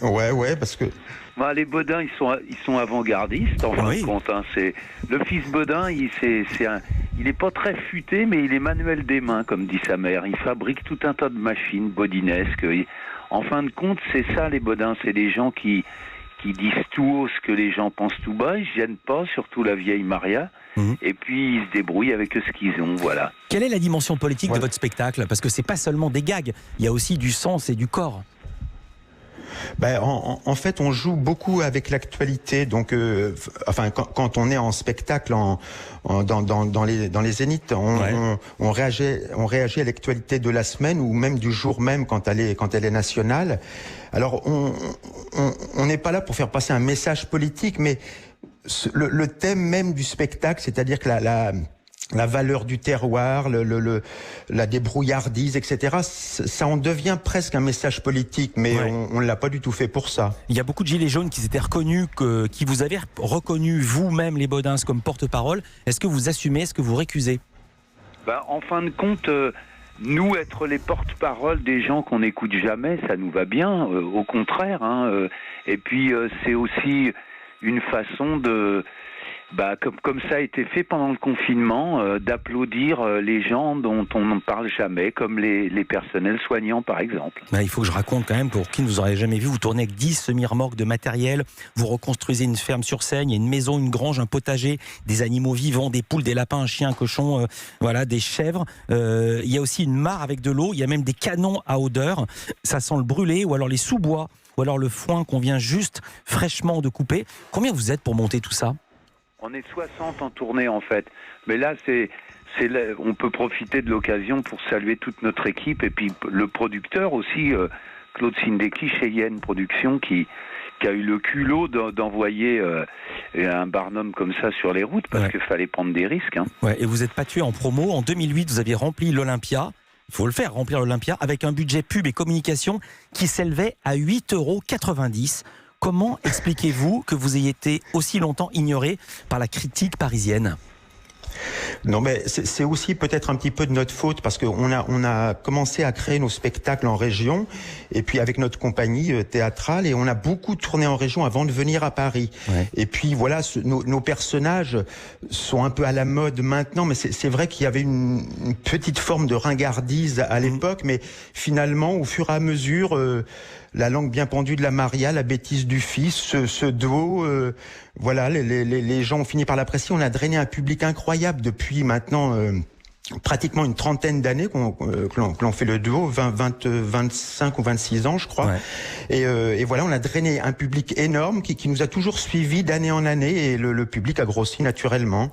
Ouais, parce que... Bah, les Bodins, ils sont avant-gardistes, en fin Oui. de compte. Hein. Le fils Bodin, il est pas très futé, mais il est manuel des mains, comme dit sa mère. Il fabrique tout un tas de machines bodinesques. En fin de compte, c'est ça, les Bodins. C'est des gens qui disent tout haut ce que les gens pensent tout bas. Ils se gênent pas, surtout la vieille Maria. Et puis, ils se débrouillent avec ce qu'ils ont, voilà. Quelle est la dimension politique de votre spectacle? Parce que c'est pas seulement des gags, il y a aussi du sens et du corps. Ben, en fait, on joue beaucoup avec l'actualité. Donc, enfin, quand on est en spectacle dans les zéniths, on réagit à l'actualité de la semaine ou même du jour même quand elle est nationale. Alors, on n'est pas là pour faire passer un message politique, mais le thème même du spectacle, c'est-à-dire que la valeur du terroir, la débrouillardise, etc., ça en devient presque un message politique, mais on ne l'a pas du tout fait pour ça. Il y a beaucoup de gilets jaunes qui s'étaient reconnus, qui vous avez reconnu vous-même, les Bodins, comme porte-parole. Est-ce que vous assumez, est-ce que vous récusez? En fin de compte, nous, être les porte-parole des gens qu'on n'écoute jamais, ça nous va bien, au contraire. Hein, et puis, c'est aussi une façon de... comme ça a été fait pendant le confinement, d'applaudir les gens dont on n'en parle jamais, comme les personnels soignants par exemple. Il faut que je raconte quand même, pour qui ne vous aurait jamais vu, vous tournez avec 10 semi-remorques de matériel, vous reconstruisez une ferme sur Seine, il y a une maison, une grange, un potager, des animaux vivants, des poules, des lapins, un chien, un cochon, des chèvres. Il y a aussi une mare avec de l'eau, il y a même des canons à odeur, ça sent le brûlé, ou alors les sous-bois, ou alors le foin qu'on vient juste fraîchement de couper. Combien vous êtes pour monter tout ça? On est 60 en tournée en fait, mais là on peut profiter de l'occasion pour saluer toute notre équipe et puis le producteur aussi, Claude Sindeki chez Yen Productions qui a eu le culot d'envoyer un Barnum comme ça sur les routes parce qu'il fallait prendre des risques. Hein. Ouais, et vous n'êtes pas tué en promo. En 2008, vous aviez rempli l'Olympia. Il faut le faire, remplir l'Olympia, avec un budget pub et communication qui s'élevait à 8,90 €. Comment expliquez-vous que vous ayez été aussi longtemps ignoré par la critique parisienne ? Non, mais c'est aussi peut-être un petit peu de notre faute parce qu'on a commencé à créer nos spectacles en région et puis avec notre compagnie théâtrale et on a beaucoup tourné en région avant de venir à Paris. Ouais. Et puis voilà, nos personnages sont un peu à la mode maintenant, mais c'est vrai qu'il y avait une petite forme de ringardise à l'époque, mais finalement, au fur et à mesure, la langue bien pendue de la Maria, la bêtise du fils, ce duo, voilà, les gens ont fini par l'apprécier. On a drainé un public incroyable depuis maintenant pratiquement une trentaine d'années que l'on fait le duo, 25 ou 26 ans je crois. Ouais. Et voilà, on a drainé un public énorme qui nous a toujours suivis d'année en année et le public a grossi naturellement.